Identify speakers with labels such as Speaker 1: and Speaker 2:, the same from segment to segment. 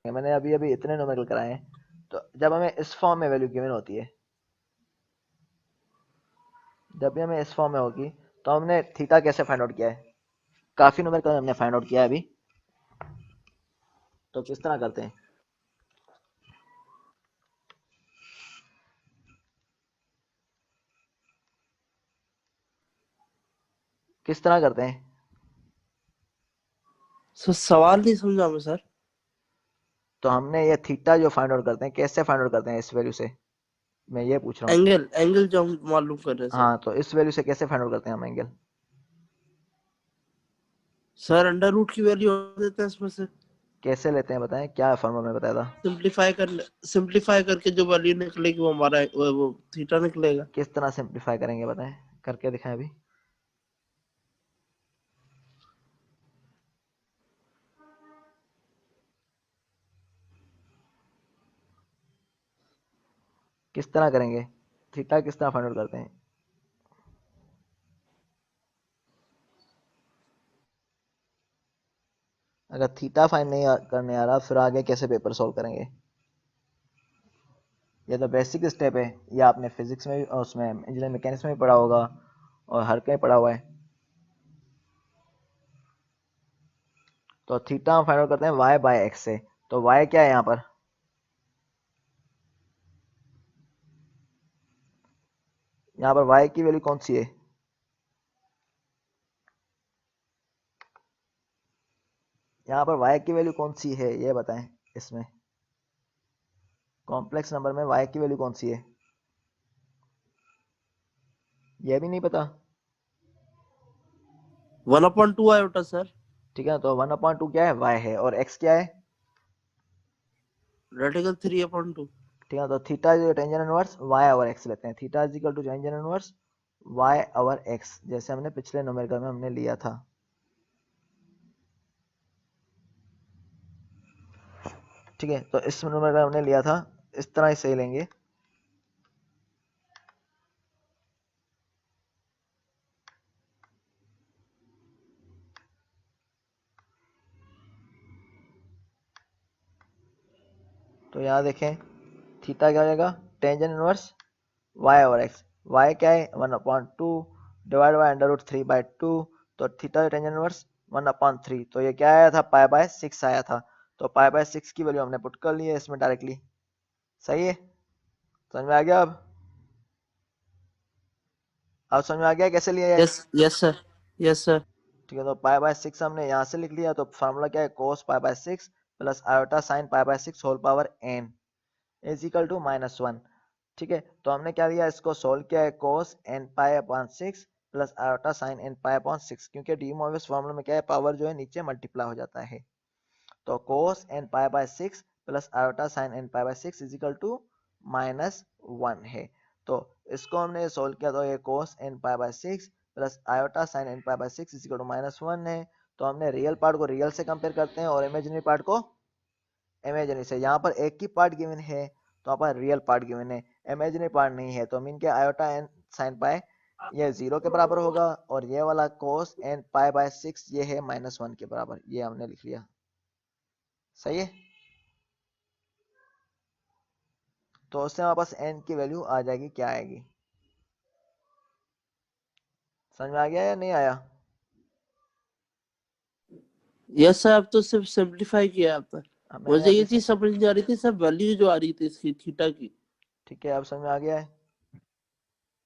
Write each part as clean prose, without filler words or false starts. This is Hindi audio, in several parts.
Speaker 1: मैंने अभी अभी इतने न्यूमेरिकल कराए हैं, तो जब हमें इस फॉर्म में वैल्यू गिवन होती है, जब भी हमें इस फॉर्म में होगी, तो हमने थीटा कैसे फाइंड आउट किया है, काफी न्यूमेरिकल हमने फाइंड आउट किया है अभी, तो किस तरह करते हैं, किस तरह करते हैं।
Speaker 2: सर सवाल नहीं समझा मैं सर।
Speaker 1: तो हमने ये थीटा जो फाइंड आउट करते हैं, कैसे फाइंड आउट करते हैं इस वैल्यू से, मैं ये पूछ रहा हूँ।
Speaker 2: एंगल एंगल जो हम मालूम कर रहे हैं सर।
Speaker 1: हाँ, तो इस वैल्यू से कैसे फाइंड आउट करते हैं हम एंगल।
Speaker 2: सर अंडर रूट की वैल्यू देते हैं इसमें से,
Speaker 1: कैसे लेते हैं बताएं, क्या फॉर्मूला में बताया था।
Speaker 2: सिंप्लीफाई करके जो वैल्यू निकलेगी वो हमारा वो थीटा निकलेगा।
Speaker 1: किस तरह सिंप्लीफाई करेंगे बताएं, करके दिखाएं अभी। किस तरह करेंगे, थीटा किस तरह फाइंड आउट करते हैं। अगर थीटा फाइंड नहीं करने आ रहा, फिर आगे कैसे पेपर सॉल्व करेंगे। ये तो बेसिक स्टेप है, ये आपने फिजिक्स में भी और उसमें इंजीनियरिंग मैकेनिक्स में भी पढ़ा होगा, और हर कहीं पढ़ा हुआ है। तो थीटा हम फाइंड आउट करते हैं y बाय एक्स से, तो y क्या है यहाँ पर, यहाँ पर y की वैल्यू कौन सी है, यहाँ पर y की वैल्यू कौन सी है ये बताएं। इसमें कॉम्प्लेक्स नंबर में y की वैल्यू कौन सी है, ये भी नहीं पता।
Speaker 2: 1/2 आयोटा सर।
Speaker 1: ठीक है, तो 1/2 क्या है, y है, और x क्या है।
Speaker 2: रेडिकल 3/2।
Speaker 1: ठीक है, तो थीटा जो tangent inverse y over x लेते हैं, theta is equal to tangent inverse y over x, जैसे हमने पिछले न्यूमेरिकल में हमने लिया था। ठीक है, तो इस न्यूमेरिकल में हमने लिया था, इस तरह ही सही लेंगे। तो यहाँ देखें, थीटा क्या हो जाएगा, tangent inverse y over x, y क्या है 1/2 डिवाइड बाय अंडर रूट 3/2, तो थीटा टेंजेंट इनवर्स 1/3, तो ये क्या आया था, पाई बाय 6 आया था। तो पाई बाय 6 की वैल्यू हमने पुट कर ली है इसमें डायरेक्टली। सही है, समझ में आ गया अब समझ में आ गया कैसे लिया है।
Speaker 2: Yes yes sir, yes sir.
Speaker 1: ठीक है, तो पाई बाय 6 हमने यहाँ से लिख लिया, तो फार्मूला क्या है, cos pi by 6 plus iota sine pi by 6 whole power n is equal to -1। ठीक है, तो हमने क्या लिया, इसको सोल्व किया है, कोस n pi upon 6 plus iota sine n pi upon 6, क्योंकि डी मोविस फार्मूला में क्या है, पावर जो है नीचे मल्टीप्लाई हो जाता है। तो cos n pi by 6 plus iota sine n pi by 6 is equal to -1 है। तो इसको हमने सोल्व किया, तो ये cos n pi by 6 plus iota sine n pi by 6 is equal to -1 है। तो हमने रियल पार्ट को रियल से कंपेयर करते हैं और इमेजिनरी पार्ट को इमेजिनरी से। यहाँ पर एक ही पार्ट गिवन है, तो यहाँ पर रियल पार्ट गिवन है, इमेजिनरी पार्ट नहीं है, तो मीन के आयोटा एन साइन पाई ये 0 के बराबर होगा, और ये वाला कोस एन पाई बाय 6 ये है -1 के बराबर, ये हमने लिख लिया। सही है, तो उससे हमारे पास n की वैल्यू आ जाएगी, क्या आएगी, समझ में आ गया या नहीं आया।
Speaker 2: यस सर, अब तो सिर्फ सिंप्लीफाई किया आपने।
Speaker 1: मैंने
Speaker 2: मुझे ये
Speaker 1: अभी
Speaker 2: चीज समझ नहीं आ रही थी सर, वैल्यू जो आ रही थी इसकी थीटा की।
Speaker 1: ठीक है, अब समझ में आ गया है।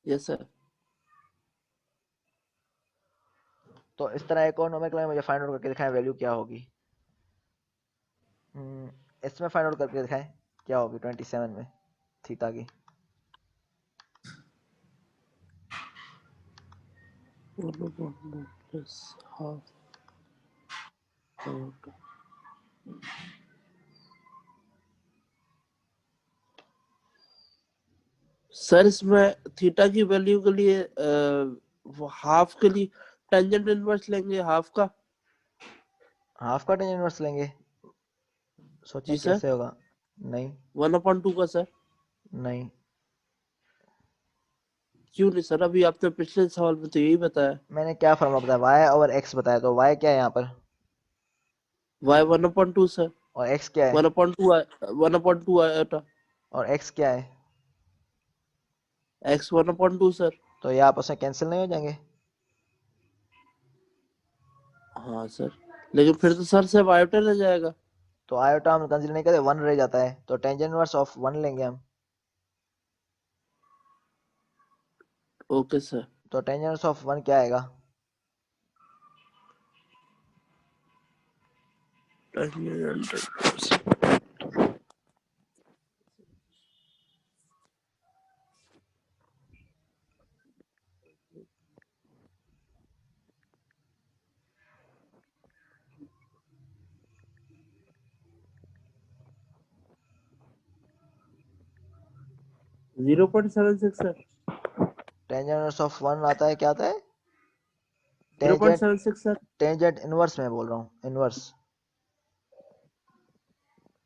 Speaker 2: Yes sir.
Speaker 1: तो इस तरह एक और नोमेनक्लेचर मुझे फाइंड आउट करके दिखाएं वैल्यू क्या होगी। इसमें फाइंड आउट करके दिखाएं क्या होगी 27 में थीटा की।
Speaker 2: सर इसमें थीटा की वैल्यू के लिए हाफ के लिए टेंजेंट इनवर्स लेंगे हाफ का।
Speaker 1: हाफ का टेंजेंट इनवर्स लेंगे, सोचें
Speaker 2: जी सर।
Speaker 1: कैसे होगा। नहीं
Speaker 2: 1/2 का सर।
Speaker 1: नहीं,
Speaker 2: क्यों नहीं सर, अभी आपने पिछले सवाल में तो यही बताया।
Speaker 1: मैंने क्या फॉर्मूला बताया, y ओवर x बताया, तो y क्या है यहाँ पर,
Speaker 2: y 1/2 सर।
Speaker 1: और x क्या है?
Speaker 2: 1/2 आयोटा।
Speaker 1: और x क्या है?
Speaker 2: x 1/2 sir.
Speaker 1: तो ये आपस में कैंसिल नहीं हो जाएंगे?
Speaker 2: हाँ सर, लेकिन फिर तो सर सिर्फ आयोटा रह जाएगा।
Speaker 1: तो आयोटा हम कंसीडर नहीं करते, 1 रह जाता है, तो टेंजेंट इनवर्स ऑफ 1 लेंगे हम।
Speaker 2: Okay sir.
Speaker 1: तो टेंजेंट इनवर्स ऑफ 1 क्या आएगा?
Speaker 2: Zero 0.76 sir.
Speaker 1: Tangent inverse of 1 आता है, क्या आता है?
Speaker 2: 0.76
Speaker 1: टेंजेंट
Speaker 2: सर।
Speaker 1: टेंजेंट इनवर्स में बोल रहा हूँ, इनवर्स।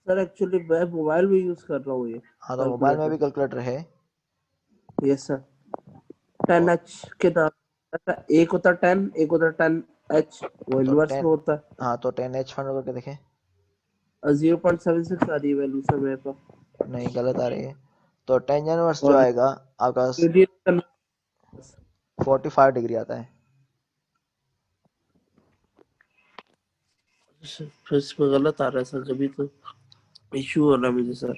Speaker 2: सर एक्चुअली मैं मोबाइल में यूज कर रहा हूँ ये
Speaker 1: हाँ, तो मोबाइल में भी
Speaker 2: कैलकुलेटर।
Speaker 1: कैलकुलेटर है।
Speaker 2: Yes sir.
Speaker 1: तो
Speaker 2: 10h के नाम, एक होता 10, एक होता 10h, वो
Speaker 1: तो
Speaker 2: इनवर्स
Speaker 1: 10,
Speaker 2: में होता है।
Speaker 1: हाँ तो 10h फाइंड करके देखें।
Speaker 2: 0.76 आ रही है वैल्यू सर मेरे पास।
Speaker 1: नहीं, गलत आ रही है। तो टेंजेंट इनवर्स जो
Speaker 2: और
Speaker 1: आएगा आपका
Speaker 2: रेडियन
Speaker 1: 45 डिग्री आता है।
Speaker 2: फिर इसमें गलत आ रहा है सर, कभी तो इशू हो रहा है मुझे सर।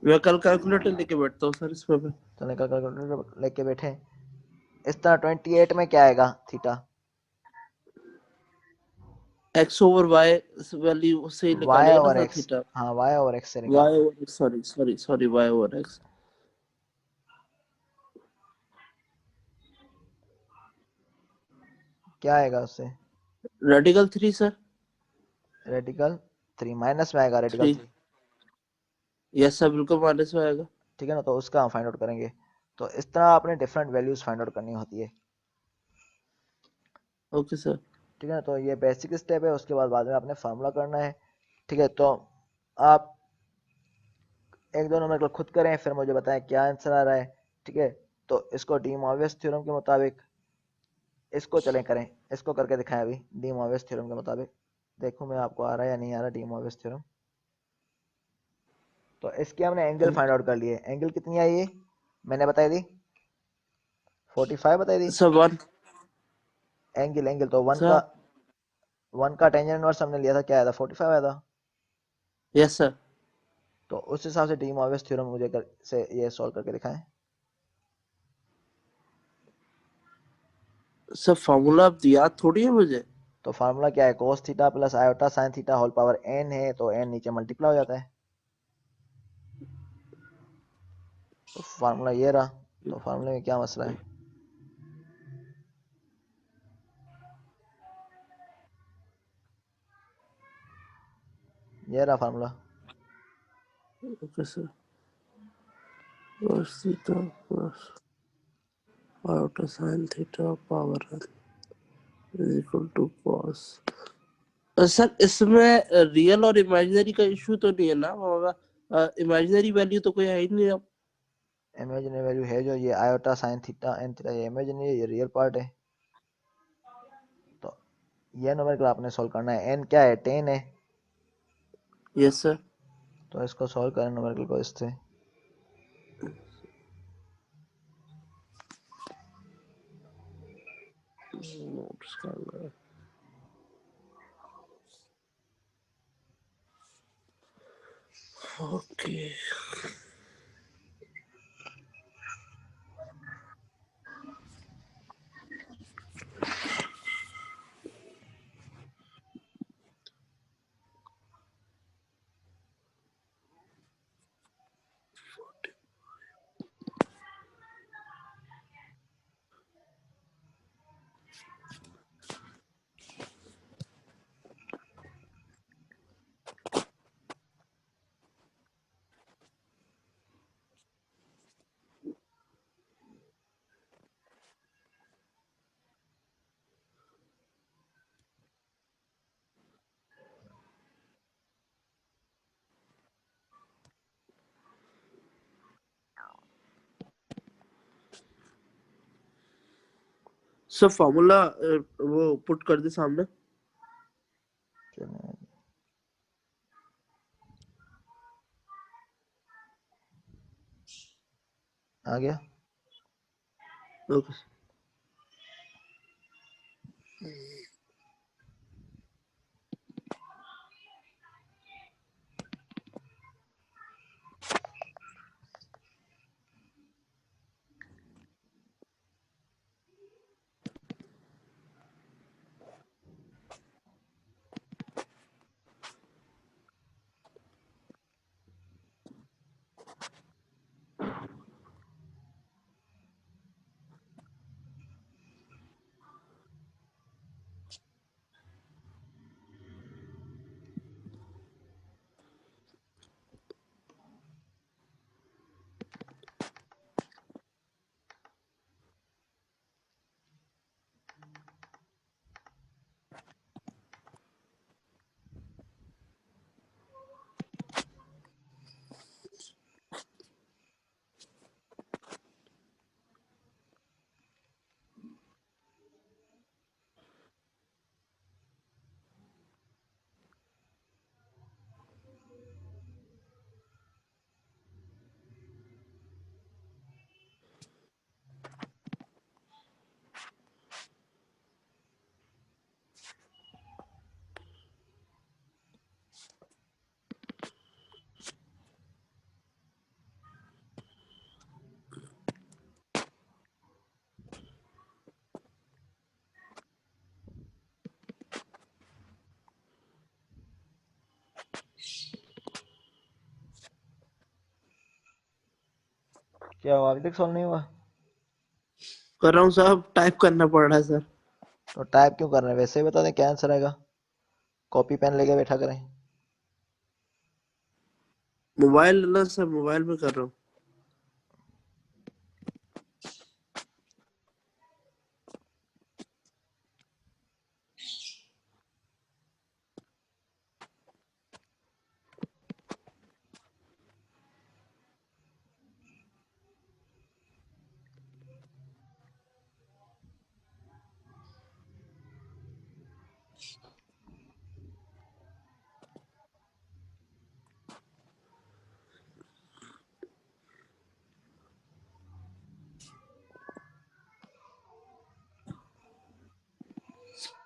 Speaker 2: मैं कल कैलकुलेटर लेके बैठता हूँ सर इसमें पे।
Speaker 1: तो निकल कैलकुलेटर लेके बैठे। इस तरह 28 में क्या आएगा theta?
Speaker 2: x over y value से ही
Speaker 1: y
Speaker 2: निकालेगा ना
Speaker 1: ओवर
Speaker 2: सर
Speaker 1: x।
Speaker 2: थीटा।
Speaker 1: हाँ, y ओवर x से
Speaker 2: y
Speaker 1: निकालना है।
Speaker 2: Over x, sorry sorry sorry, y over x।
Speaker 1: क्या आएगा उससे?
Speaker 2: Radical 3 sir.
Speaker 1: रेडिकल 3 माइनस में आएगा, रेडिकल
Speaker 2: 3।
Speaker 1: 3।
Speaker 2: यस सर, बिल्कुल माइनस में आएगा।
Speaker 1: ठीक है ना, तो उसका हम फाइंड आउट करेंगे। तो इस तरह आपने डिफरेंट वैल्यूज फाइंड आउट करनी होती है।
Speaker 2: Okay sir.
Speaker 1: ठीक है ना, तो ये बेसिक स्टेप है, उसके बाद में आपने फार्मूला करना है। ठीक है, तो आप एक दो नंबर खुद करें, फिर मुझे बताएं क्या आंसर आ रहा है। ठीक है, तो इसको डी मॉर्गन थ्योरम के मुताबिक इसको चलें करें, इसको करके दिखाएं अभी डी मॉर्गन थ्योरम के मुताबिक। देखूं मैं आपको आ रहा है या नहीं आ रहा डी मॉर्गन थ्योरम। तो इसके हमने एंगल फाइंड आउट कर लिए। एंगल कितनी आई है मैंने बताई दी? 45 बताई दी।
Speaker 2: सर 1।
Speaker 1: एंगल एंगल तो
Speaker 2: सर
Speaker 1: 1 का टेंजेंट इनवर्स हमने लिया था, क्या आया था? 45 आया था।
Speaker 2: Yes sir.
Speaker 1: तो उस हिसाब से डी मॉर्गन थ्योरम मुझे से ये सॉल्व करके दिखाएं।
Speaker 2: सर फॉर्मूला अब याद थोड़ी है मुझे।
Speaker 1: तो फार्मूला क्या है? cos theta plus iota sine theta whole power n है, तो n नीचे मल्टीप्लाई हो जाता है। तो फार्मूला ये रहा। तो फार्मूले में क्या मसला है? ये रहा formula.
Speaker 2: Okay sir. cos theta plus iota sine theta power is equal to cos। Sir इसमें रियल और इमेजिनरी का इशू तो नहीं है ना होगा? इमेजिनरी वैल्यू तो कोई है ही नहीं अब।
Speaker 1: इमेजिनरी वैल्यू है जो ये iota sine theta N theta, ये इमेजिनरी है, ये रियल पार्ट है। तो ये नंबर को आपने सॉल्व करना है। n क्या है? 10 है।
Speaker 2: Yes sir.
Speaker 1: तो इसको सॉल्व करें नंबर को इससे।
Speaker 2: नोट्स कर रहा है। ओके। सर फॉर्मूला वो पुट कर दे सामने।
Speaker 1: आ गया।
Speaker 2: ओके।
Speaker 1: क्या हुआ, अभी तक सॉल्व नहीं हुआ?
Speaker 2: कर रहा हूँ साहब, टाइप करना पड़ रहा है सर।
Speaker 1: तो टाइप क्यों कर रहे हैं, वैसे ही बता दें क्या आंसर आएगा। कॉपी पेन लेके बैठा करें।
Speaker 2: मोबाइल ना सर, मोबाइल में कर रहा हूँ।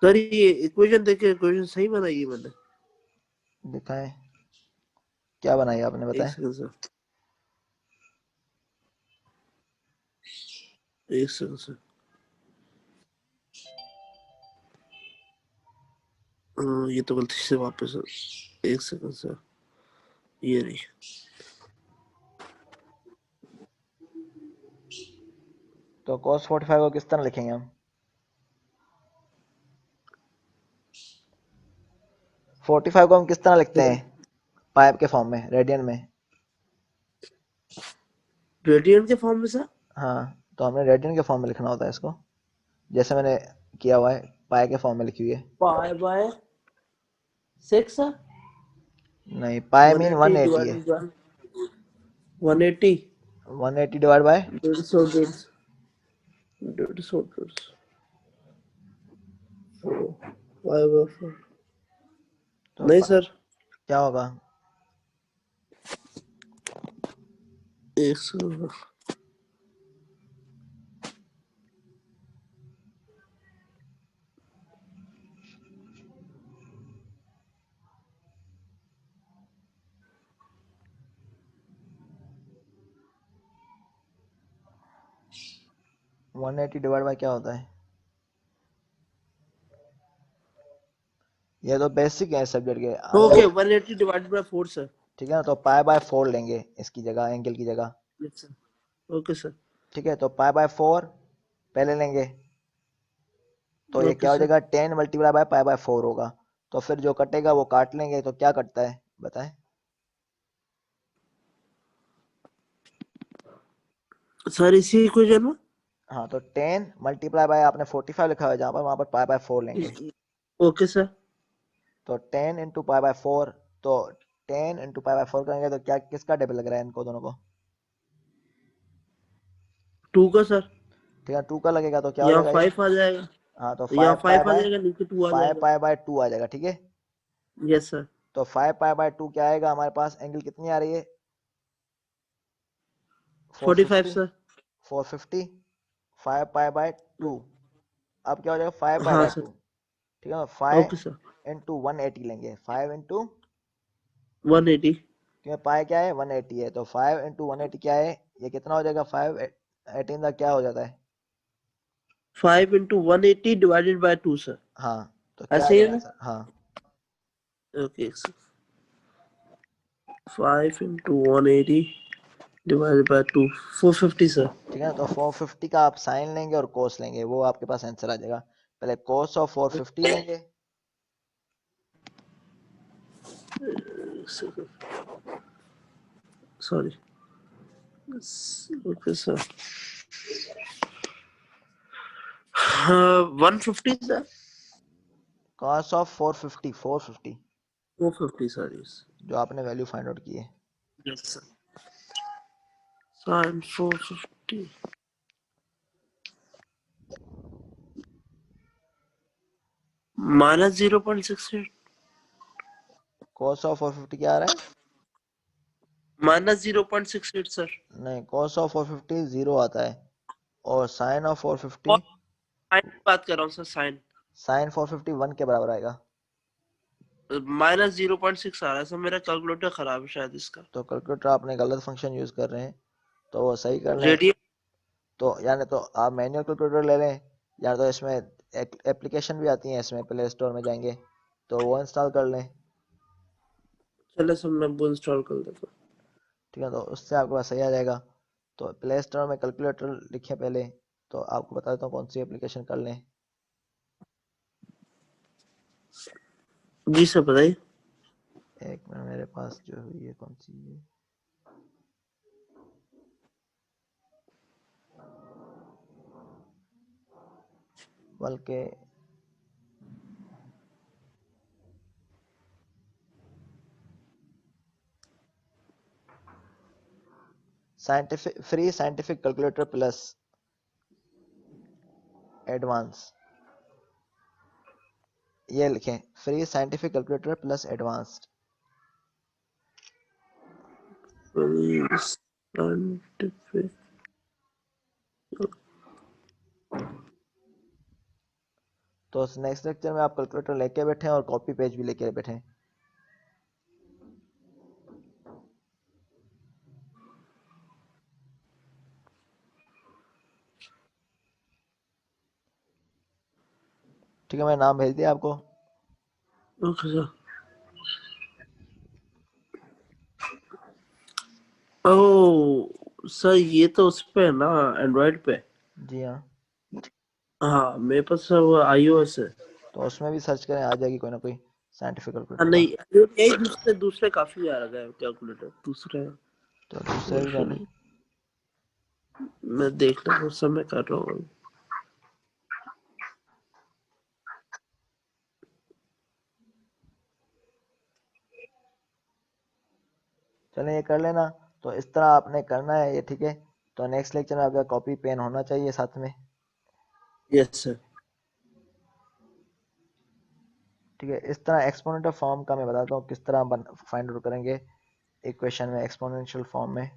Speaker 2: सर ये इक्वेशन देखिए, इक्वेशन सही बनाई है मैंने।
Speaker 1: दिखाएं, क्या बनाई आपने,
Speaker 2: एक
Speaker 1: बताएं।
Speaker 2: सेकंड सर, एक सेकंड सर। ये तो गलती से वापस, एक सेकंड सर, ये नहीं।
Speaker 1: तो cos 45 को किस तरह लिखेंगे हम? 45 को हम किस तरह लिखते हैं, पाइप के फॉर्म में, रेडियन में?
Speaker 2: रेडियन के फॉर्म में सर?
Speaker 1: हाँ, तो हमने रेडियन के फॉर्म में लिखना होता है इसको, जैसे मैंने किया हुआ है, पाई के फॉर्म में लिखी हुई है।
Speaker 2: पाई बाय 6 सर।
Speaker 1: नहीं, पाई मीन
Speaker 2: 180
Speaker 1: 180 है।
Speaker 2: Divided by 180।
Speaker 1: 180 divide by
Speaker 2: 150, 150, 5/4।
Speaker 1: तो
Speaker 2: नहीं सर,
Speaker 1: क्या होगा?
Speaker 2: एक सेकंड।
Speaker 1: 180 डिवाइड बाय क्या होता है? ये तो बेसिक है सब्जेक्ट के
Speaker 2: ओके,
Speaker 1: आगे।
Speaker 2: 180 डिवाइडेड बाय 4 सर।
Speaker 1: ठीक है ना, तो पाई बाय 4 लेंगे इसकी जगह, एंगल की जगह।
Speaker 2: Yes sir. Okay sir.
Speaker 1: ठीक है, तो पाई बाय 4 पहले लेंगे, तो ये
Speaker 2: ओके
Speaker 1: क्या हो
Speaker 2: सर।
Speaker 1: जाएगा, 10 मल्टीप्लाई बाय पाई बाय 4 होगा। तो फिर जो कटेगा वो काट लेंगे, तो क्या कटता है बताएं।
Speaker 2: सर इसी इक्वेशन में।
Speaker 1: हाँ, तो 10 मल्टीप्लाई बाय, आपने 45 लिखा हुआ है जहाँ पर, वहां पर पाई बाय 4 लेंगे।
Speaker 2: Okay sir.
Speaker 1: तो 10 इंटू पाई बाय 4, तो 10 इंटू पाई बाय 4 करेंगे तो क्या, किसका टेबल लग रहा है इनको दोनों को?
Speaker 2: 2 का सर।
Speaker 1: ठीक है, 2 का लगेगा, तो क्या हो
Speaker 2: यहाँ
Speaker 1: जाएगा ये?
Speaker 2: 5 आ जाएगा,
Speaker 1: हाँ, तो
Speaker 2: यहाँ
Speaker 1: 5 पाई
Speaker 2: 5 आ
Speaker 1: बाय
Speaker 2: जाएगा, नीचे 2 आ
Speaker 1: 5
Speaker 2: जाएगा।
Speaker 1: पाई बाय 2 आ जाएगा। ठीक है,
Speaker 2: यस सर।
Speaker 1: तो 5 पाई बाय 2 क्या आएगा हमारे पास, एंगल कितनी आ रही है,
Speaker 2: 45
Speaker 1: 450।
Speaker 2: सर।
Speaker 1: 450 5 pi by 2। अब क्या हो जाएगा 5 पाई
Speaker 2: हाँ
Speaker 1: बाय
Speaker 2: सर।
Speaker 1: 2, ठीक है ना। 5
Speaker 2: ओके सर।
Speaker 1: इंटू 180 लेंगे, 5 इंटू
Speaker 2: 180।
Speaker 1: क्योंकि पाई क्या है 180 है, तो 5 इंटू 180 क्या है, ये कितना हो जाएगा 5 18 का क्या हो जाता है।
Speaker 2: 5 इंटू 180 डिवाइडेड बाय 2 सर।
Speaker 1: हाँ तो क्या आ
Speaker 2: ऐसे ही है
Speaker 1: जाएगा
Speaker 2: ना?
Speaker 1: आंसर, हाँ।
Speaker 2: Okay sir. 5 into 180 divided by 2, 450 sir.
Speaker 1: ठीक है ना, तो 450 का आप साइन लेंगे और कोस लेंगे, वो आपके पास आंसर आ जाएगा। पहले कोस ऑफ 450 लेंगे,
Speaker 2: सॉरी। Okay sir. हाँ 150 सर।
Speaker 1: Cos of 450 450
Speaker 2: 450 sir.
Speaker 1: जो आपने वैल्यू फाइंड आउट की है।
Speaker 2: Yes sir. Sine 450 minus 0.68।
Speaker 1: Cos of 450 क्या आ रहा है,
Speaker 2: माइनस 0.68 सर।
Speaker 1: नहीं कॉस ऑफ 450 जीरो आता है, और साइन ऑफ 450,
Speaker 2: और साइन की बात कर रहा हूँ सर, साइन।
Speaker 1: साइन 450 1 के बराबर आएगा।
Speaker 2: माइनस 0.6 आ रहा है सर, मेरा कैलकुलेटर खराब है शायद इसका।
Speaker 1: तो कैलकुलेटर आपने गलत फंक्शन यूज कर रहे हैं, तो वो सही कर लें।
Speaker 2: रेडियन।
Speaker 1: तो यानी तो आप मैनुअल कैलकुलेटर ले लें, या तो इसमें एप्लीकेशन भी आती है, इसमें प्ले स्टोर में जाएंगे तो वो इंस्टॉल कर लें।
Speaker 2: चलो सर मैं वो इंस्टॉल कर देता हूँ।
Speaker 1: ठीक है, तो उससे आपके पास सही आ जाएगा। तो प्ले स्टोर में कैलकुलेटर लिखे पहले, तो आपको बता देता हूँ कौन सी एप्लीकेशन कर लें।
Speaker 2: जी सर बताइए।
Speaker 1: एक मिनट, मेरे पास जो है ये कौन सी है, बल्कि scientific free scientific calculator plus advance, ये लिखें, free scientific calculator plus advanced.
Speaker 2: Scientific.
Speaker 1: तो नेक्स्ट लेक्चर में आप कैलकुलेटर लेके बैठे और कॉपी पेज भी लेके बैठे। ठीक है, मैं नाम भेज दिया आपको।
Speaker 2: Okay sir. ओह सर ये तो उस पे है ना, एंड्रॉइड पे।
Speaker 1: जी हाँ,
Speaker 2: हाँ मेरे पास सर वो iOS है।
Speaker 1: तो उसमें भी सर्च करें, आ जाएगी कोई ना कोई साइंटिफिक
Speaker 2: हाँ
Speaker 1: कैलकुलेटर का।
Speaker 2: नहीं, यही दूसरे दूसरे काफी आ रहा है कैलकुलेटर दूसरे
Speaker 1: तो दूसरे भी कर
Speaker 2: वर्जन
Speaker 1: लें।
Speaker 2: है। मैं देखना उस समय कर रहा हूँ।
Speaker 1: चलें ये कर लेना। तो इस तरह आपने करना है ये, ठीक है। तो नेक्स्ट लेक्चर में आपका कॉपी पेन होना चाहिए साथ में।
Speaker 2: Yes sir.
Speaker 1: ठीक है, इस तरह एक्सपोनेंशियल फॉर्म का मैं बताता हूँ किस तरह फाइंड आउट करेंगे इक्वेशन में एक्सपोनेंशियल फॉर्म में।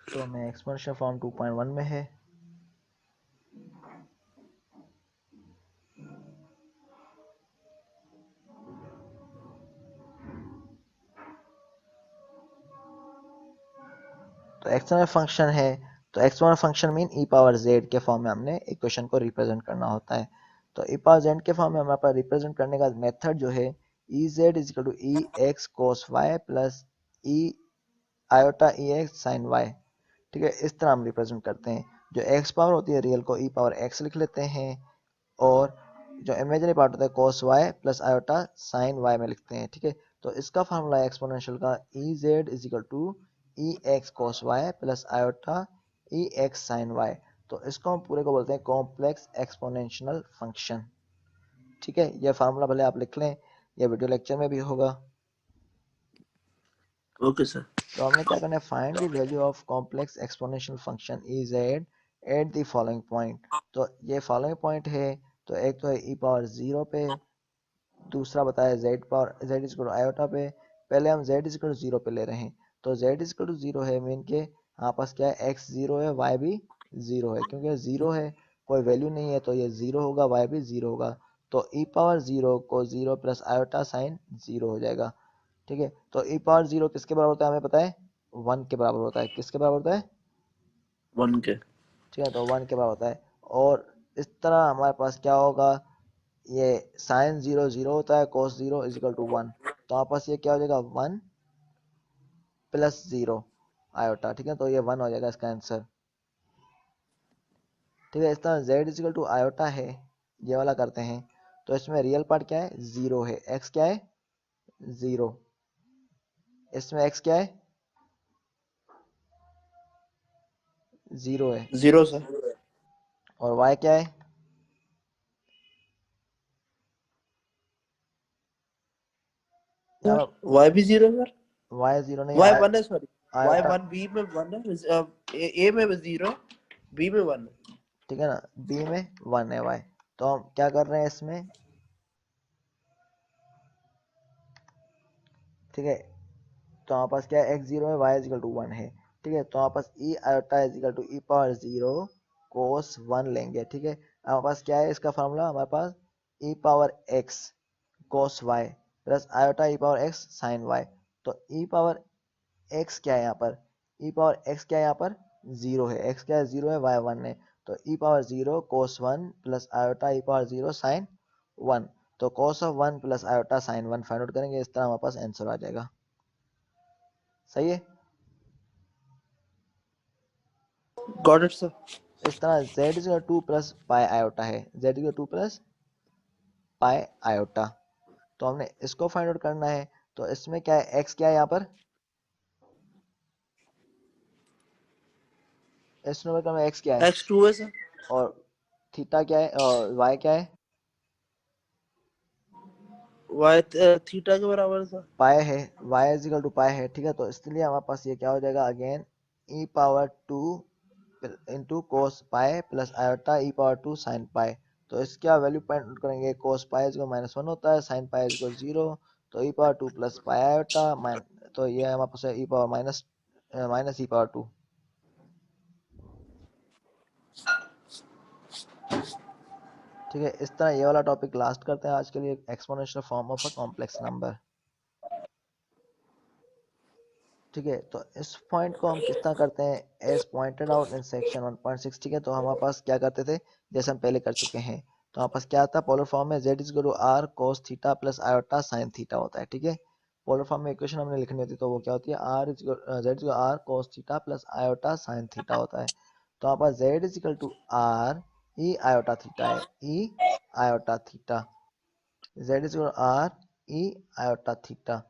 Speaker 1: तो मैं एक्सपोनेंशियल फॉर्म 2.1 में है। तो एक्सपोनेंशियल फंक्शन है, तो exponential function mean E power Z के फॉर्म में हमने इक्वेशन को रिप्रेजेंट करना होता है। तो ई पावर जेड के फॉर्म में हमारे पास रिप्रेजेंट करने का मेथड जो है, E Z is equal to E X cos Y plus E iota E X sine Y. ठीक है, इस तरह हम रिप्रेजेंट करते हैं। जो एक्स पावर होती है रियल को ई पावर एक्स लिख लेते हैं, और जो इमेजिनरी पार्ट होता है cos y plus iota sign y में लिखते हैं। ठीक है, तो इसका फार्मूला है एक्सपोनेंशियल का, E Z is equal to E X cos Y plus iota E X sine Y. तो इसको हम पूरे को बोलते हैं कॉम्प्लेक्स एक्सपोनेंशियल फंक्शन। ठीक है, ये फार्मूला भले आप लिख लें, ये वीडियो लेक्चर में भी होगा।
Speaker 2: Okay sir.
Speaker 1: तो हमने क्या करना है, find the value of complex exponential function is at the following point. तो ये फॉलोइंग पॉइंट है, तो एक तो है ई पावर 0 पे, दूसरा बताया Z power Z is iota पे। पहले हम जेड इज 0 पे ले रहे हैं, तो जेड इज 0 है मीन के यहाँ पास क्या है, एक्स 0 है, वाई भी 0 है। क्योंकि 0 है, कोई वैल्यू नहीं है, तो ये 0 होगा, वाई भी 0 होगा। तो ई पावर 0 को 0 प्लस आयोटा साइन 0 हो जाएगा। ठीक है, तो ई पावर 0 किसके बराबर होता है हमें पता है, 1 के बराबर होता है। किसके बराबर होता है,
Speaker 2: 1 के।
Speaker 1: ठीक है, तो 1 के बराबर होता है। और इस तरह हमारे पास क्या होगा, ये साइन 0 0 होता है, कोस 0 इज इक्वल टू 1। तो हमारे पास ये क्या हो जाएगा, 1 प्लस 0 आयोटा। ठीक है, तो ये 1 हो जाएगा इसका आंसर। ठीक है, इस तरह z is equal to iota है, ये वाला करते हैं। तो इसमें रियल पार्ट क्या है, 0 है, x क्या है 0, इसमें x क्या है 0 है,
Speaker 2: 0 सर।
Speaker 1: और y क्या है, यहाँ
Speaker 2: y भी 0 सर।
Speaker 1: y 0 नहीं,
Speaker 2: y 1 है सॉरी। y
Speaker 1: iota.
Speaker 2: 1 b में 1 है, a में 0 है, b में 1 है।
Speaker 1: ठीक है ना, b में 1 है y। तो हम क्या कर रहे हैं इसमें, ठीक है, तो हमारे पास क्या है, x 0 है, y इज इक्वल टू 1 है। ठीक है, तो हमारे पास e iota is equal to E power 0 cos 1 लेंगे। ठीक है, हमारे पास क्या है इसका फार्मूला, हमारे पास e पावर x कोस y plus iota e power x sign y। तो e पावर x क्या है यहाँ पर, e पावर x क्या है यहाँ पर 0 है, x क्या है 0 है, y 1 है। तो e power 0 cos 1 plus iota e power 0 sign 1। तो cos of 1 plus iota sign 1 find out करेंगे, इस तरह हमारे पास आंसर आ जाएगा। सही है,
Speaker 2: गॉट इट सर।
Speaker 1: इस तरह z is 2 plus pi iota है, z is 2 plus pi iota. तो हमने इसको फाइंड आउट करना है। तो इसमें क्या है, x क्या है यहाँ पर, इस न्यूमेरिकल में x क्या है,
Speaker 2: x2 है सर।
Speaker 1: और थीटा क्या है, और y क्या है,
Speaker 2: y थीटा के बराबर है सर।
Speaker 1: पाए है, y इज इक्वल टू पाए है। ठीक है, तो इसलिए हमारे पास ये क्या हो जाएगा again, e power 2 into cos pi plus iota e power 2 sine pi. तो इसका वैल्यू पॉइंट आउट करेंगे, कोस पाए इज -1 होता है, साइन पाए इज 0। तो ई पावर 2 प्लस पाए आयोटा तो ये हमारे पास है ई power minus minus e power 2। ठीक है, इस तरह ये वाला टॉपिक लास्ट करते हैं आज के लिए, exponential form of a complex number. ठीक है, तो इस पॉइंट को हम किस तरह करते हैं, as pointed out in section 1.6। ठीक है, तो हमारे पास क्या करते थे, जैसे हम पहले कर चुके हैं। तो हमारे पास क्या आता है, पोलर फॉर्म में z is to R cos theta plus iota sine theta होता है। ठीक है, पोलर फॉर्म में इक्वेशन हमने लिखनी होती है, तो वो क्या होती है, r is z is r cos theta plus iota sine theta होता है। तो हमारे पास z is equal to r e iota theta है, e iota theta, z is r e iota theta.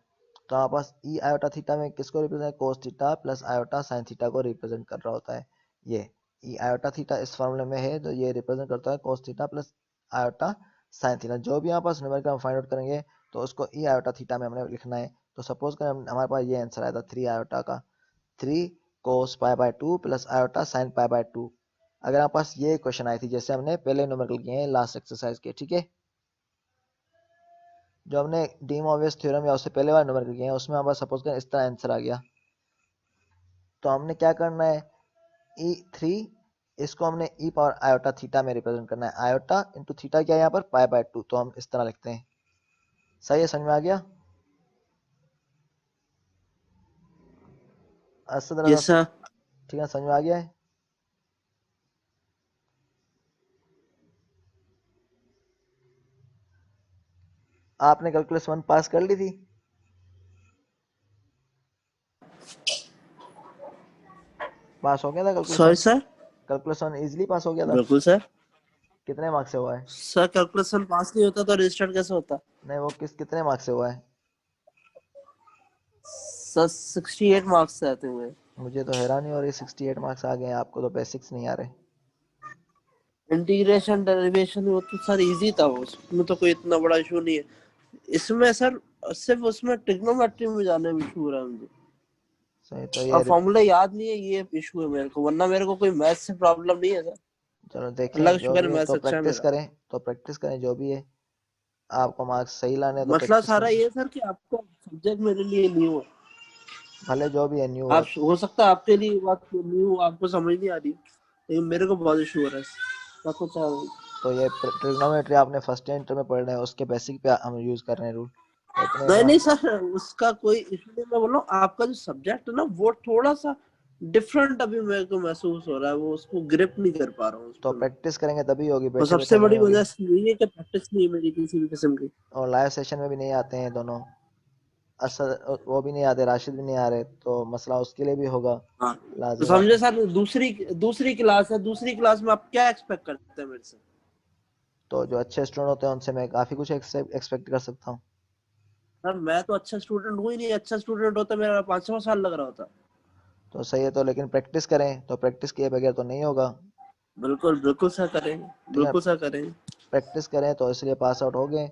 Speaker 1: तो हमारे पास ई आयोटा थीटा में किसको represent, cos theta plus iota sine theta को रिप्रेजेंट कर रहा होता है। ये ई आयोटा थीटा इस फॉर्मूले में है, तो ये रिप्रेजेंट करता है कोस theta plus iota sine theta. जो भी यहाँ पास न्यूमेरिकल हम फाइंड आउट करेंगे, तो उसको ई आयोटा थीटा में हमने लिखना है। तो सपोज करें हमारे पास ये आंसर आया था 3 आयोटा का, 3 cos pi by 2 plus iota sine pi by 2। अगर हमारे पास ये क्वेश्चन आई थी, जैसे हमने पहले न्यूमेरिकल किए हैं लास्ट एक्सरसाइज के, ठीक है, जो हमने डी मोवियस थ्योरम या उससे पहले वाले नंबर किए हैं, उसमें हमारा सपोज करें इस तरह आंसर आ गया। तो हमने क्या करना है, ई थ्री इसको हमने ई पावर आयोटा थीटा में रिप्रेजेंट करना है, आयोटा इंटू थीटा क्या है यहाँ पर पाई बाय 2। तो हम इस तरह लिखते हैं। सही है, समझ में आ गया, अस्सी तरह
Speaker 2: यस सर।
Speaker 1: ठीक है, समझ में आ गया है। आपने कैलकुलस 1 पास कर ली थी, पास हो गया था calculus
Speaker 2: sorry
Speaker 1: 1,
Speaker 2: sir.
Speaker 1: Calculus 1 easily pass हो गया था।
Speaker 2: बिल्कुल सर।
Speaker 1: कितने मार्क्स से हुआ है,
Speaker 2: सर कैलकुलेशन पास नहीं होता तो रजिस्टर्ड कैसे होता?
Speaker 1: नहीं वो कितने मार्क्स से हुआ है,
Speaker 2: सर 68 मार्क्स से आते हुए।
Speaker 1: मुझे तो हैरानी हो रही 68 मार्क्स आ गए हैं, आपको तो बेसिक्स नहीं आ रहे।
Speaker 2: इंटीग्रेशन डेरिवेशन वो तो सर इजी था, वो उसमें तो कोई इतना बड़ा इशू नहीं है। इसमें सर सिर्फ उसमें ट्रिग्नोमेट्री में जाने में इशू हो रहा है मुझे,
Speaker 1: सही तो
Speaker 2: और
Speaker 1: ये
Speaker 2: फॉर्मूला याद नहीं है, ये इशू है मेरे को, वरना मेरे को कोई मैथ से प्रॉब्लम नहीं है सर।
Speaker 1: चलो
Speaker 2: अल्लाह
Speaker 1: देखें
Speaker 2: का
Speaker 1: जो
Speaker 2: शुक्र
Speaker 1: भी
Speaker 2: है
Speaker 1: है,
Speaker 2: मैथ
Speaker 1: तो
Speaker 2: अच्छा है
Speaker 1: प्रैक्टिस
Speaker 2: मेरा।
Speaker 1: करें, तो प्रैक्टिस करें जो भी है। आपको मार्क्स सही लाने हैं तो
Speaker 2: मसला
Speaker 1: प्रैक्टिस
Speaker 2: सारा
Speaker 1: करें,
Speaker 2: ये है सर कि आपका सब्जेक्ट मेरे लिए न्यू है।
Speaker 1: भले जो भी है न्यू
Speaker 2: आप
Speaker 1: हो।
Speaker 2: हो सकता है आपके लिए बात न्यू आपको समझ नहीं आ रही, लेकिन मेरे को बहुत इशू हो रहा है। आपको क्या
Speaker 1: तो ये ट्रिग्नोमेट्री आपने फर्स्ट इंटर में पढ़ना है, उसके बेसिक पे हम यूज कर रहे हैं रूल, तो इतने
Speaker 2: नहीं
Speaker 1: तो।
Speaker 2: नहीं सर, उसका कोई इशू नहीं, मैं बोल रहा हूँ आपका जो सब्जेक्ट है ना वो थोड़ा सा डिफरेंट अभी मेरे को महसूस हो रहा है, वो उसको ग्रिप नहीं कर पा रहा हूँ उस
Speaker 1: तो
Speaker 2: पर मैं।
Speaker 1: प्रैक्टिस करेंगे तभी होगी,
Speaker 2: और
Speaker 1: बैठे बैठे
Speaker 2: सबसे
Speaker 1: नहीं
Speaker 2: बड़ी
Speaker 1: होगी।
Speaker 2: वजह यही है कि प्रैक्टिस नहीं है मेरी किसी भी किस्म की।
Speaker 1: और लाइव सेशन में भी नहीं आते हैं दोनों, असद वो भी नहीं आते, राशिद भी नहीं आ रहे, तो मसला उसके लिए भी होगा।
Speaker 2: हाँ, तो
Speaker 1: लाजिम बात
Speaker 2: समझे
Speaker 1: है।
Speaker 2: सर, दूसरी दूसरी क्लास है, दूसरी क्लास में आप क्या एक्सपेक्ट करते हैं मेरे से?
Speaker 1: तो जो अच्छे स्टूडेंट होते हैं उनसे मैं काफी कुछ एक्सपेक्ट कर सकता हूँ।
Speaker 2: सर मैं तो अच्छा स्टूडेंट हूँ ही नहीं, अच्छा स्टूडेंट होता मेरा 5 साल लग रहा होता।
Speaker 1: तो सही है, तो लेकिन प्रैक्टिस करें, तो प्रैक्टिस किए बगैर तो नहीं होगा।
Speaker 2: बिल्कुल बिल्कुल सर करेंगे,
Speaker 1: ठीक है,
Speaker 2: बिल्कुल सर करेंगे।
Speaker 1: प्रैक्टिस करें तो इसलिए पास आउट हो गए,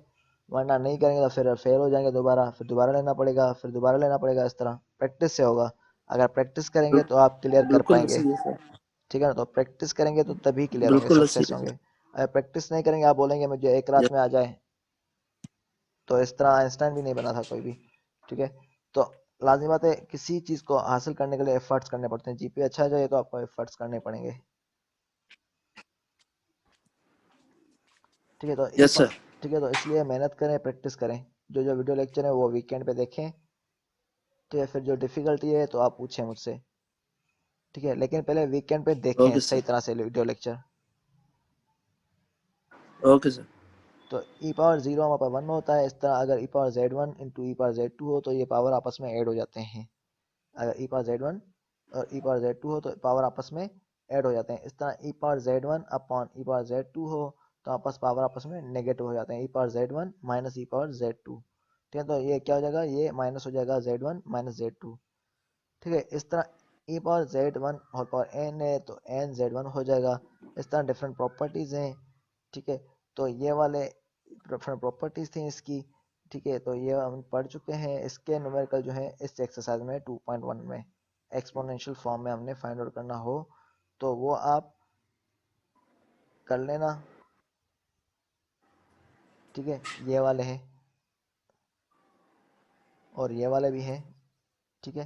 Speaker 1: वरना नहीं करेंगे तो फिर फेल हो जाएंगे दोबारा, फिर दोबारा लेना पड़ेगा, फिर दोबारा लेना पड़ेगा, इस तरह प्रैक्टिस से होगा। अगर प्रैक्टिस करेंगे तो आप क्लियर कर
Speaker 2: बिल्कुल
Speaker 1: पाएंगे।
Speaker 2: सही है सर,
Speaker 1: ठीक है ना, तो प्रैक्टिस करेंगे तो तभी क्लियर होंगे,
Speaker 2: बिल्कुल सही
Speaker 1: सक्सेस
Speaker 2: है
Speaker 1: होंगे।
Speaker 2: सर।
Speaker 1: अगर प्रैक्टिस नहीं करेंगे, आप बोलेंगे मुझे एक रात में आ जाए, तो इस तरह आइंस्टाइन भी नहीं बना था कोई भी। ठीक है, तो लाजिम बात है, किसी चीज को हासिल करने के लिए एफर्ट्स करने पड़ते हैं, जीपीए अच्छा जाए तो आपको एफर्ट्स करने पड़ेंगे। ठीक है, तो
Speaker 2: यस सर।
Speaker 1: ठीक है, तो इसलिए मेहनत करें, प्रैक्टिस करें। जो जो वीडियो लेक्चर है वो वीकेंड पे देखें। ठीक है, फिर जो डिफिकल्टी है तो आप पूछें मुझसे। ठीक है, लेकिन पहले वीकेंड पे देखें
Speaker 2: ओके
Speaker 1: सही
Speaker 2: सर।
Speaker 1: तरह से वीडियो लेक्चर।
Speaker 2: Okay sir.
Speaker 1: तो ई पावर जीरो वहाँ पर वन होता है, इस तरह अगर e power z one into e power z two हो तो ये पावर आपस में ऐड हो जाते हैं। अगर ई पावर जेड वन और ई पावर जेड टू हो तो पावर आपस में ऐड हो जाते हैं। इस तरह e power z one upon e power z two हो तो पावर आपस में नेगेटिव हो जाते हैं, e power z one minus e power z two. ठीक है, तो ये क्या हो जाएगा, ये माइनस हो जाएगा z one minus z two. ठीक है, इस तरह e power z one whole power n है तो एन जेड वन हो जाएगा। इस तरह डिफरेंट प्रॉपर्टीज हैं। ठीक है, तो ये वाले डिफरेंट प्रॉपर्टीज थी इसकी। ठीक है, तो ये हम पढ़ चुके हैं, इसके न्यूमेरिकल जो है इस एक्सरसाइज में 2.1 में एक्सपोनेंशियल फॉर्म में हमने फाइंड आउट करना हो तो वो आप कर लेना। ठीक है, ये वाले हैं और ये वाले भी हैं। ठीक है,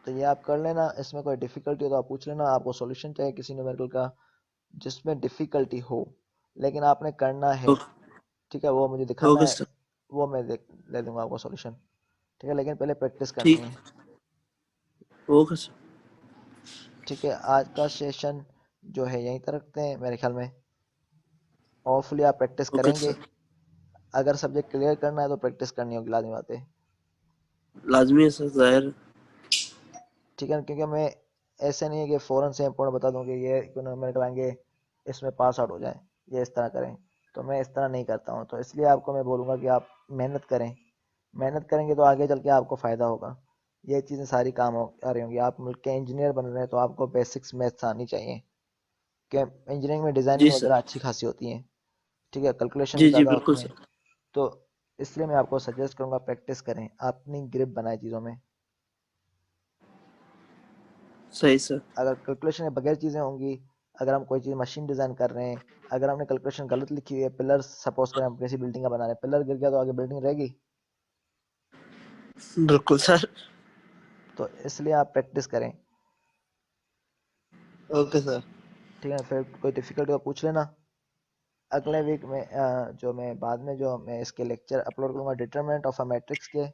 Speaker 1: तो ये आप कर लेना, इसमें कोई डिफिकल्टी हो तो आप पूछ लेना, आपको सॉल्यूशन चाहिए किसी न्यूमेरिकल का जिसमें डिफिकल्टी हो, लेकिन आपने करना है। ठीक है, वो मुझे दिखाना
Speaker 2: ओके
Speaker 1: है,
Speaker 2: सर।
Speaker 1: वो मैं दे दूंगा आपको सॉल्यूशन। ठीक है, लेकिन पहले प्रैक्टिस करनी
Speaker 2: ठीक।
Speaker 1: है।
Speaker 2: Okay sir.
Speaker 1: ठीक है, आज का सेशन जो है यहीं तक रखते हैं मेरे ख्याल में। होपफुली आप प्रैक्टिस
Speaker 2: ओके
Speaker 1: करेंगे।
Speaker 2: सर।
Speaker 1: अगर सब्जेक्ट क्लियर करना है तो प्रैक्टिस करनी होगी, लाजमी बात है।
Speaker 2: लाजमी है सर, जाहिर।
Speaker 1: ठीक है, क्योंकि मैं ऐसे नहीं है कि फ़ौरन से इम्पोर्टेंट बता दूं कि ये क्यों मिनट आएंगे इसमें पास आउट हो जाए, ये इस तरह करें, तो मैं इस तरह नहीं करता हूँ। तो इसलिए आपको मैं बोलूँगा कि आप मेहनत करें, मेहनत करेंगे तो आगे चल के आपको फ़ायदा होगा। ये चीज़ें सारी काम आ रही होंगी, आप मुल्क के इंजीनियर बन रहे हैं तो आपको बेसिक्स मैथ्स आनी चाहिए, कि इंजीनियरिंग में
Speaker 2: जी
Speaker 1: डिज़ाइनिंग
Speaker 2: सर।
Speaker 1: वगैरह अच्छी खासी होती है। ठीक है, कैलकुलेशन
Speaker 2: जी जी
Speaker 1: ज़्यादा
Speaker 2: बिल्कुल
Speaker 1: होती हैं।
Speaker 2: सर।
Speaker 1: तो इसलिए मैं आपको सजेस्ट करूंगा प्रैक्टिस करें, अपनी ग्रिप बनाए चीज़ों में।
Speaker 2: सही सर।
Speaker 1: अगर कैलकुलेशन के बगैर चीज़ें होंगी, अगर हम कोई चीज़ मशीन डिज़ाइन कर रहे हैं, अगर हमने कैलकुलेशन गलत लिखी हुई है, पिलर सपोज करें हम किसी बिल्डिंग का बना रहे हैं, पिलर गिर गया तो आगे बिल्डिंग रहेगी।
Speaker 2: बिल्कुल सर।
Speaker 1: तो इसलिए आप प्रैक्टिस करें।
Speaker 2: Okay sir.
Speaker 1: ठीक है, फिर कोई डिफिकल्टी हो पूछ लेना। अगले वीक में जो मैं बाद में जो मैं इसके लेक्चर अपलोड करूंगा डिटरमिनेंट ऑफ अ मैट्रिक्स के,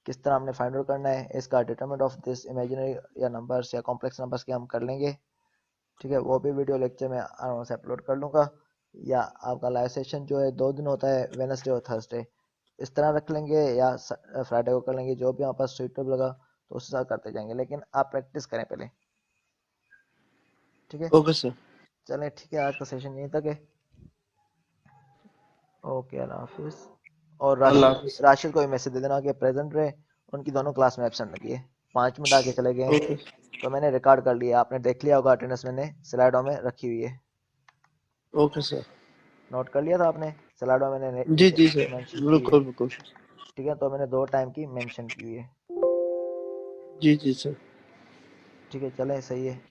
Speaker 1: किस तरह हमने फाइंड आउट करना है इसका, डिटरमिनेंट ऑफ दिस इमेजिनरी या नंबर्स या कॉम्प्लेक्स नंबर्स के हम कर लेंगे। ठीक है, वो भी वीडियो लेक्चर में आराम से अपलोड कर लूँगा। या आपका लाइव सेशन जो है 2 दिन होता है, वेनसडे और थर्सडे, इस तरह रख लेंगे या फ्राइडे को कर लेंगे, जो भी हमारे पास सुइटेबल लगा तो उस हिसाब करते जाएंगे, लेकिन आप प्रैक्टिस करें पहले। ठीक है,
Speaker 2: ओके सर।
Speaker 1: चलें, ठीक है, आज का सेशन यहीं तक है। ओके, अल्लाह हाफिज़। और
Speaker 2: अल्लाह
Speaker 1: राशिद
Speaker 2: हाफिज।
Speaker 1: राशिद को भी मैसेज दे देना कि प्रेजेंट रहे, उनकी दोनों क्लास में एब्सेंट लगी है। 5 मिनट आगे चले गए।
Speaker 2: ओके
Speaker 1: तो मैंने रिकॉर्ड कर लिया, आपने देख लिया होगा अटेंडेंस मैंने स्लाइडों में रखी हुई है।
Speaker 2: Okay sir.
Speaker 1: नोट कर लिया था आपने, स्लाइडों में मैंने
Speaker 2: जी
Speaker 1: नीचे
Speaker 2: जी सर,
Speaker 1: मेंशन की है।
Speaker 2: बिल्कुल बिल्कुल।
Speaker 1: ठीक है, तो मैंने 2 टाइम की मेंशन की हुई है।
Speaker 2: जी जी सर।
Speaker 1: ठीक है, चलें, सही है।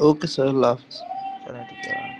Speaker 2: ओके सर, अल्लाह हाफिज।
Speaker 1: चलें, ठीक है।